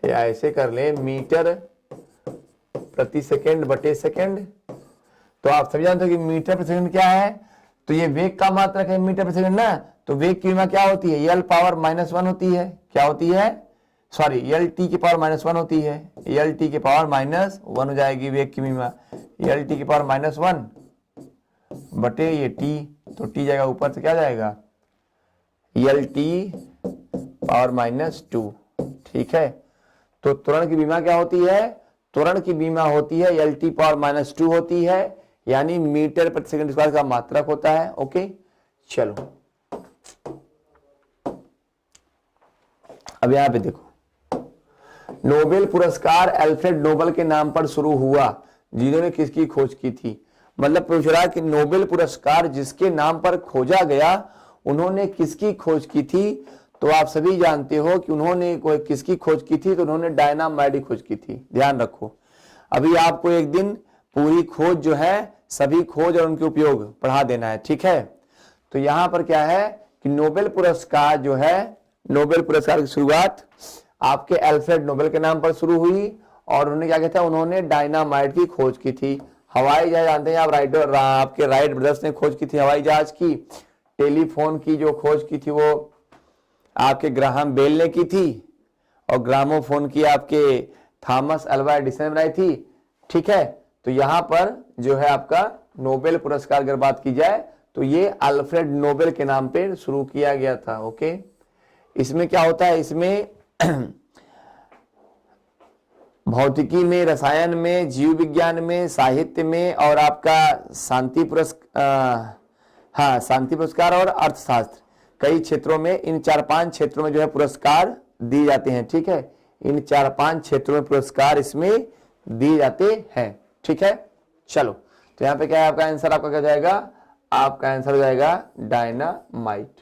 या ऐसे कर ले, मीटर प्रति सेकंड बटे सेकंड। तो आप सभी जानते हो कि मीटर प्रति सेकंड क्या है, तो ये वेग का मात्रक है मीटर प्रति सेकंड ना। तो वेग की बीमा क्या होती है, यल पावर -1 होती है। क्या होती है, सॉरी, यल टी की पावर -1 होती है। यल टी की पावर -1 हो जाएगी वेग की बीमा, यल टी की पावर -1 बटे ये टी, तो टी जाएगा ऊपर से क्या जाएगा, यल टी पावर -2। ठीक है, तो त्वरण की बीमा क्या होती है, त्वरण की बीमा होती है यल टी पावर -2 होती है, यानी मीटर प्रति सेकंड स्क्वायर का मात्रक होता है। ओके, चलो अब यहां पे देखो, नोबेल पुरस्कार अल्फ्रेड नोबेल के नाम पर शुरू हुआ, जिन्होंने किसकी खोज की थी। मतलब पूछ रहा है कि नोबेल पुरस्कार जिसके नाम पर खोजा गया, उन्होंने किसकी खोज की थी। तो आप सभी जानते हो कि उन्होंने किसकी खोज की थी, तो उन्होंने डायनामाइट की खोज की थी। ध्यान रखो, अभी आपको एक दिन पूरी खोज जो है, सभी खोज और उनके उपयोग पढ़ा देना है, ठीक है। तो यहां पर क्या है कि नोबेल पुरस्कार जो है, नोबेल पुरस्कार की शुरुआत आपके अल्फ्रेड नोबेल के नाम पर शुरू हुई, और उन्होंने क्या किया था, उन्होंने डायनामाइट की खोज की थी। हवाई जहाज जानते हैं आप, आपके राइट ब्रदर्स ने खोज की थी हवाई जहाज की। टेलीफोन की जो खोज की थी वो आपके ग्राहम बेल ने की थी, और ग्रामोफोन की आपके थॉमस अल्वा एडिसन ने बनाई थी, ठीक है। तो यहां पर जो है आपका नोबेल पुरस्कार अगर बात की जाए तो ये अल्फ्रेड नोबेल के नाम पे शुरू किया गया था। ओके, इसमें क्या होता है, इसमें भौतिकी में, रसायन में, जीव विज्ञान में, साहित्य में, और आपका शांति पुरस्कार और अर्थशास्त्र, कई क्षेत्रों में, इन 4-5 क्षेत्रों में जो है पुरस्कार दिए जाते हैं, ठीक है। इन 4-5 क्षेत्रों में पुरस्कार इसमें दिए जाते हैं, ठीक है। चलो, तो यहां पे क्या है आपका आंसर, आपका क्या जाएगा, आपका आंसर हो जाएगा डायनामाइट।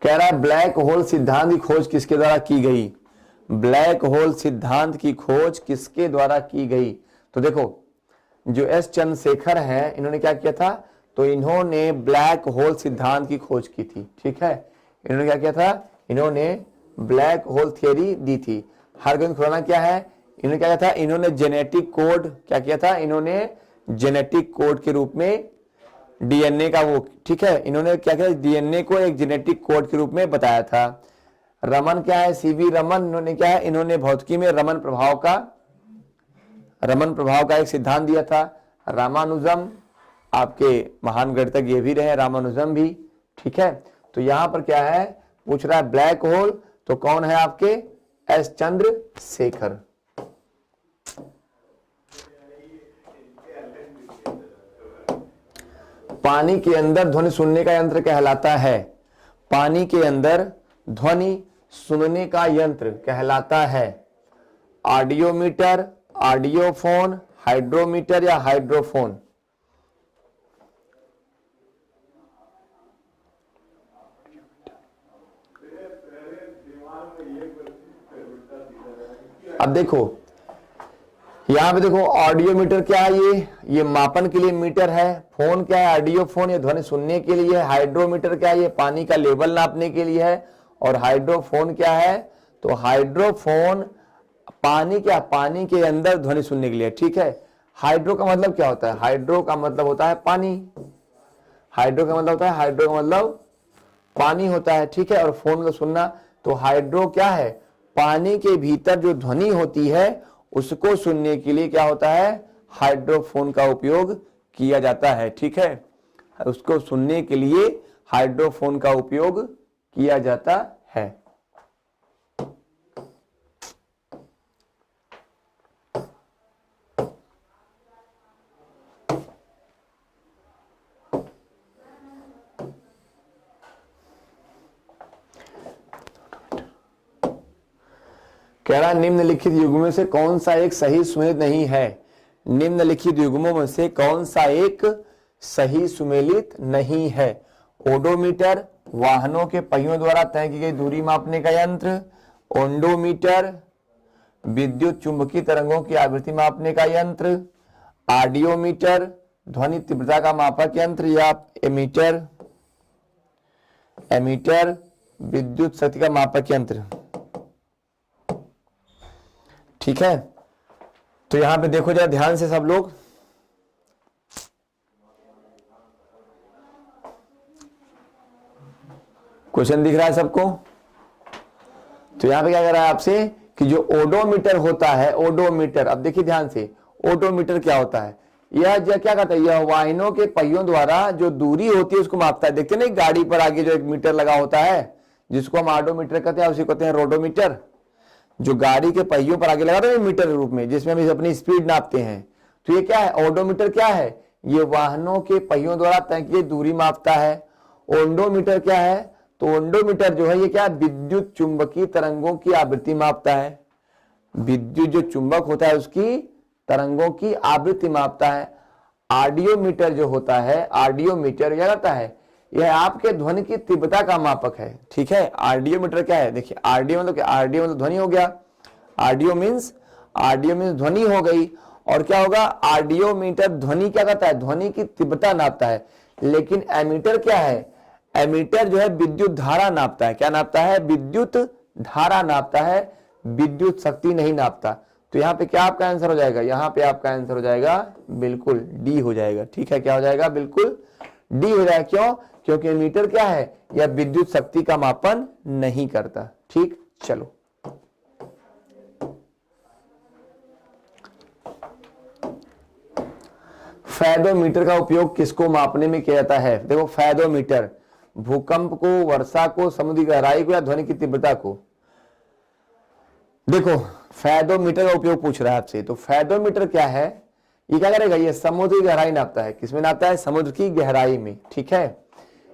कह रहा है ब्लैक होल सिद्धांत की खोज किसके द्वारा की गई। ब्लैक होल सिद्धांत की खोज किसके द्वारा की गई। तो देखो, जो एस चंद्रशेखर है, इन्होंने क्या किया था, तो इन्होंने ब्लैक होल सिद्धांत की खोज की थी, ठीक है। इन्होंने क्या किया था, इन्होंने ब्लैक होल थियरी दी थी। हरगोविंद खुराना क्या है, इन्होंने क्या किया था, इन्होंने जेनेटिक कोड क्या किया था, इन्होंने जेनेटिक कोड के रूप में डीएनए का वो, ठीक है, इन्होंने क्या किया, डीएनए को एक जेनेटिक कोड के रूप में बताया था। रमन क्या है, सीवी रमन, इन्होंने क्या है, इन्होंने भौतिकी में रमन प्रभाव का एक सिद्धांत दिया था। रामानुजम आपके महान गणितज्ञ ये भी रहे, रामानुजम भी, ठीक है। तो यहां पर क्या है, पूछ रहा है ब्लैक होल, तो कौन है आपके, एस चंद्रशेखर। पानी के अंदर ध्वनि सुनने का यंत्र कहलाता है। पानी के अंदर ध्वनि सुनने का यंत्र कहलाता है ऑडियोमीटर, ऑडियोफोन, हाइड्रोमीटर या हाइड्रोफोन। अब देखो यहां पे देखो, ऑडियोमीटर क्या है, ये मापन के लिए मीटर है। फोन क्या है, ऑडियो फोन, ये ध्वनि सुनने के लिए है। हाइड्रोमीटर क्या है, ये पानी का लेवल नापने के लिए है। और हाइड्रोफोन क्या है, तो हाइड्रोफोन पानी के अंदर ध्वनि सुनने के लिए, ठीक है। हाइड्रो का मतलब क्या होता है, हाइड्रो का मतलब होता है पानी, हाइड्रो का मतलब होता है, हाइड्रो का मतलब पानी होता है, ठीक है। और फोन का सुनना, तो हाइड्रो क्या है, पानी के भीतर जो ध्वनि होती है उसको सुनने के लिए क्या होता है, हाइड्रोफोन का उपयोग किया जाता है, ठीक है। उसको सुनने के लिए हाइड्रोफोन का उपयोग किया जाता है। कह रहा निम्नलिखित युग्मों से कौन सा एक सही सुमेलित नहीं है। निम्नलिखित युग्मों में से कौन सा एक सही सुमेलित नहीं है। ओडोमीटर वाहनों के पहियों द्वारा तय की गई दूरी मापने का यंत्र, ओंडोमीटर विद्युत चुंबकीय तरंगों की आवृत्ति मापने का यंत्र, ऑडियोमीटर ध्वनि तीव्रता का मापक यंत्र, या एमीटर विद्युत शक्ति का मापक यंत्र, ठीक है। तो यहां पे देखो जरा ध्यान से सब लोग, क्वेश्चन दिख रहा है सबको। तो यहां पे क्या कह रहा है आपसे कि जो ओडोमीटर होता है, ओडोमीटर, अब देखिए ध्यान से, ओडोमीटर क्या होता है, यह क्या कहता है, यह वाहनों के पहियों द्वारा जो दूरी होती है उसको मापता है। देखते ना गाड़ी पर आगे जो एक मीटर लगा होता है जिसको हम ऑडोमीटर कहते हैं, उसी को कहते हैं रोडोमीटर। जो गाड़ी के पहियों पर आगे लगा रहे हैं मीटर रूप में, जिसमें हम अपनी स्पीड नापते हैं। तो ये क्या है, ओडोमीटर क्या है, ये वाहनों के पहियों द्वारा तय की दूरी मापता है। ओंडोमीटर क्या है, तो वोल्टमीटर जो है ये क्या, विद्युत चुंबकीय तरंगों की आवृत्ति मापता है। विद्युत जो चुंबक होता है उसकी तरंगों की आवृत्ति मापता है। ऑडियोमीटर जो होता है, ऑडियोमीटर क्या करता है, यह आपके ध्वनि की तीव्रता का मापक है। ठीक है, ऑडियोमीटर क्या है, देखिए ऑडियो मतलब क्या, ऑडियो मतलब ध्वनि हो गया, ऑडियो मीन्स ध्वनि हो गई। और क्या होगा, ऑडियोमीटर ध्वनि क्या करता है, ध्वनि की तीव्रता नापता है। लेकिन एमीटर क्या है, एमीटर जो है विद्युत धारा नापता है। क्या नापता है, विद्युत धारा नापता है, विद्युत शक्ति नहीं नापता। तो यहाँ पे क्या आपका आंसर हो जाएगा, यहाँ पे आपका आंसर हो जाएगा बिल्कुल डी हो जाएगा। ठीक है, क्या हो जाएगा, बिल्कुल डी हो जाएगा। क्यों, क्योंकि एमीटर क्या है, यह विद्युत शक्ति का मापन नहीं करता। ठीक, चलो फेदोमीटर का उपयोग किसको मापने में किया जाता है। देखो फेदोमीटर भूकंप को, वर्षा को, समुद्री गहराई को या ध्वनि की तीव्रता को। देखो फेदोमीटर का उपयोग पूछ रहा है आपसे, तो फेदोमीटर क्या है, ये क्या करेगा, ये समुद्र की गहराई नापता है। किसमें नापता है, समुद्र की गहराई में। ठीक है,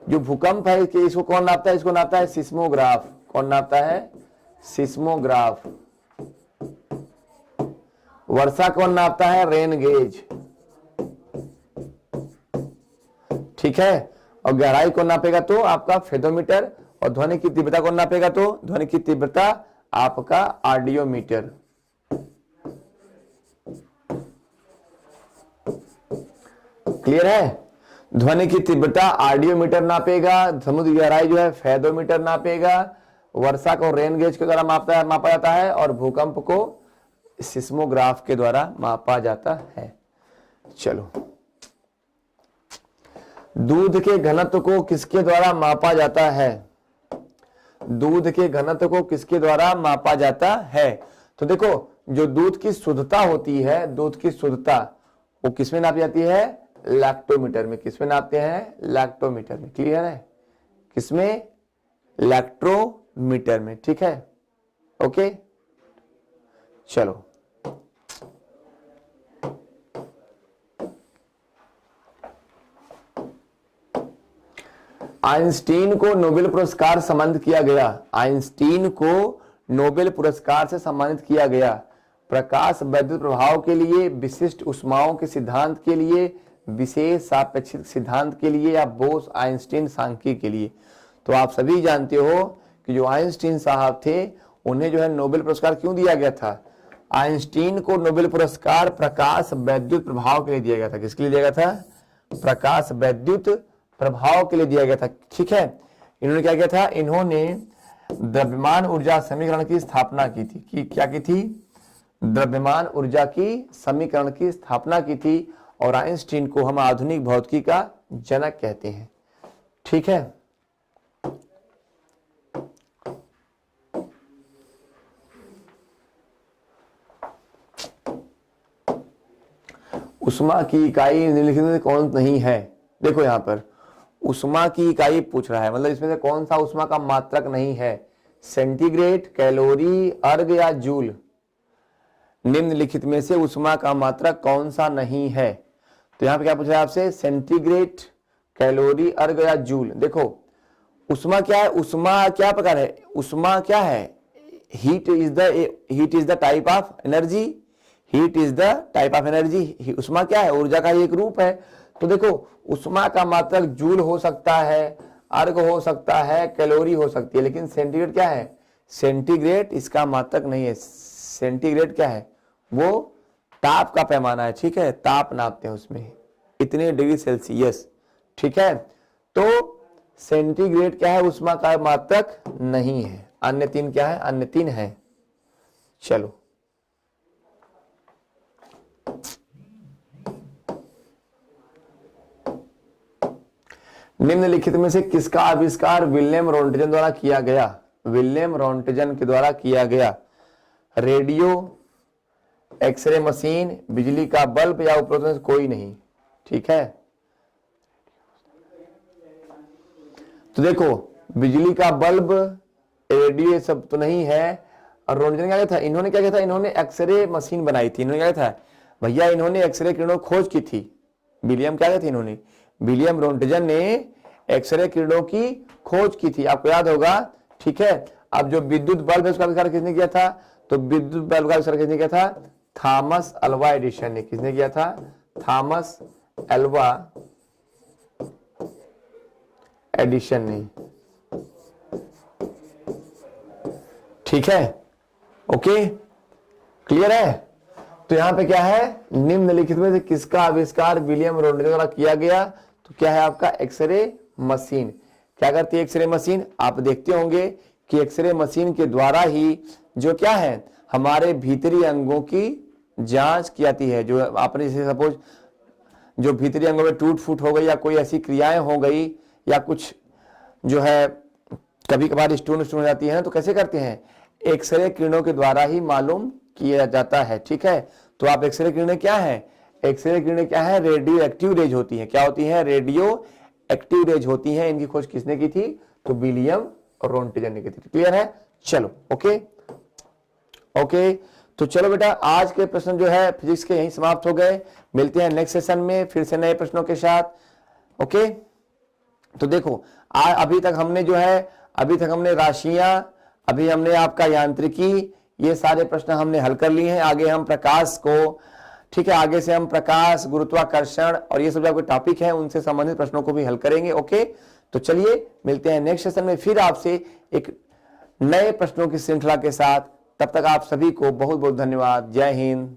जो भूकंप है इसको कौन नापता है, इसको नापता है सिस्मोग्राफ। कौन नापता है, सिस्मोग्राफ। वर्षा कौन नापता है, रेन गेज। ठीक है, और गहराई कौन नापेगा, तो आपका फेदोमीटर। और ध्वनि की तीव्रता कौन नापेगा, तो ध्वनि की तीव्रता आपका ऑडियोमीटर। क्लियर है, ध्वनि की तीव्रता ऑडियोमीटर नापेगा, समुद्र गहराई जो है फेदोमीटर नापेगा, वर्षा को रेन गेज के द्वारा मापा जाता है, और भूकंप को सिस्मोग्राफ के द्वारा मापा जाता है। चलो, दूध के घनत्व को किसके द्वारा मापा जाता है, दूध के घनत्व को किसके द्वारा मापा जाता है। तो देखो जो दूध की शुद्धता होती है, दूध की शुद्धता वो किसमें नापी जाती है, लैक्टोमीटर में। किसमें नापते हैं, लैक्टोमीटर में। क्लियर है, किसमें, लैक्टोमीटर में। ठीक है, ओके, चलो आइंस्टीन को नोबेल पुरस्कार सम्मानित किया गया। आइंस्टीन को नोबेल पुरस्कार से सम्मानित किया गया प्रकाश वैद्युत प्रभाव के लिए, विशिष्ट ऊष्माओं के सिद्धांत के लिए, विशेष सापेक्षिक सिद्धांत के लिए, या बोस आइंस्टीन सांख्यिकी के लिए। तो आप सभी जानते हो कि जो आइंस्टीन साहब थे उन्हें जो है नोबेल पुरस्कार क्यों दिया गया था। आइंस्टीन को नोबेल पुरस्कार प्रकाश वैद्युत प्रभाव के लिए दिया गया था। किसके लिए दिया गया था, प्रकाश वैद्युत प्रभाव के लिए दिया गया था। ठीक है, इन्होंने क्या किया था, इन्होंने द्रव्यमान ऊर्जा समीकरण की स्थापना की थी। कि क्या की थी, द्रव्यमान ऊर्जा की समीकरण की स्थापना की थी। और आइंस्टीन को हम आधुनिक भौतिकी का जनक कहते हैं। ठीक है, उष्मा की इकाई निम्नलिखित में कौन नहीं है। देखो यहां पर उष्मा की इकाई पूछ रहा है, मतलब इसमें से कौन सा उष्मा का मात्रक नहीं है, सेंटीग्रेड, कैलोरी, अर्ग या जूल। निम्नलिखित में से उष्मा का मात्रक कौन सा नहीं है। तो यहां पे क्या पूछ रहा है आपसे, सेंटीग्रेड, कैलोरी, अर्ग या जूल। देखो उष्मा क्या है, उष्मा क्या प्रकार है, उष्मा क्या है, heat is the type of energy. Heat is the type of energy. उष्मा क्या है, ऊर्जा का एक रूप है। तो देखो उष्मा का मात्रक जूल हो सकता है, अर्ग हो सकता है, कैलोरी हो सकती है, लेकिन सेंटीग्रेड क्या है, सेंटीग्रेड इसका मात्रक नहीं है। सेंटीग्रेड क्या है, वो ताप का पैमाना है। ठीक है, ताप नापते हैं उसमें, इतने डिग्री सेल्सियस। ठीक है, तो सेंटीग्रेड क्या है, उष्मा का मात्रक नहीं है। अन्य तीन क्या है, अन्य तीन है। चलो निम्नलिखित में से किसका आविष्कार विलियम रोंटजन द्वारा किया गया। विलियम रोंटजन के द्वारा किया गया। रेडियो, एक्सरे मशीन, बिजली का बल्ब या उपरोक्त में से कोई नहीं। ठीक है, तो देखो बिजली का बल्ब, रेडियो, ये सब तो नहीं है। और रोंटजन क्या था, इन्होंने क्या किया था, इन्होंने एक्सरे मशीन बनाई थी। इन्होंने क्या था भैया, इन्होंने एक्सरे किरणों खोज की थी। विलियम क्या थे इन्होंने, विलियम रोंटजन ने एक्सरे किरणों की खोज की थी, आपको याद होगा। ठीक है, अब जो विद्युत बल्ब है उसका आविष्कार किसने किया था? तो विद्युत बल्ब का आविष्कार किसने किया था? थॉमस अल्वा एडिशन ने। किसने किया था? थॉमस अल्वा एडिशन ने। ठीक है, ओके, क्लियर है। तो यहां पे क्या है, निम्नलिखित में से किसका आविष्कार विलियम रोंटे द्वारा किया गया? तो क्या है आपका? X ray machine. क्या करती है एक्सरे मशीन? आप देखते होंगे कि एक्सरे मशीन के द्वारा ही जो क्या है, हमारे भीतरी अंगों की जांच की जाती है। जो आपने जैसे सपोज जो भीतरी अंगों में टूट फूट हो गई या कोई ऐसी क्रियाएं हो गई या कुछ जो है कभी कभार स्टोन हो जाती है ना, तो कैसे करते हैं? एक्सरे किरणों के द्वारा ही मालूम किया जाता है। ठीक है, तो आप एक्सरे किरणें क्या है? एक्सरे किरणें क्या है? रेडियो एक्टिव रेज होती है। क्या होती है? रेडियो एक्टिव रेज होती है। इनकी खोज किसने की थी? तो विलियम रोंटेजन ने की थी। क्लियर है? चलो, ओके ओके, तो चलो बेटा, आज के प्रश्न जो है फिजिक्स के यहीं समाप्त हो गए। मिलते हैं नेक्स्ट सेशन में फिर से नए प्रश्नों के साथ। ओके, तो देखो अभी तक हमने जो है, अभी तक हमने राशियां, अभी हमने आपका यांत्रिकी, ये सारे प्रश्न हमने हल कर लिए हैं। आगे हम प्रकाश को, ठीक है, आगे से हम प्रकाश, गुरुत्वाकर्षण और ये सब जो टॉपिक है उनसे संबंधित प्रश्नों को भी हल करेंगे। ओके, तो चलिए मिलते हैं नेक्स्ट सेशन में फिर आपसे एक नए प्रश्नों की श्रृंखला के साथ। तब तक आप सभी को बहुत बहुत धन्यवाद। जय हिंद।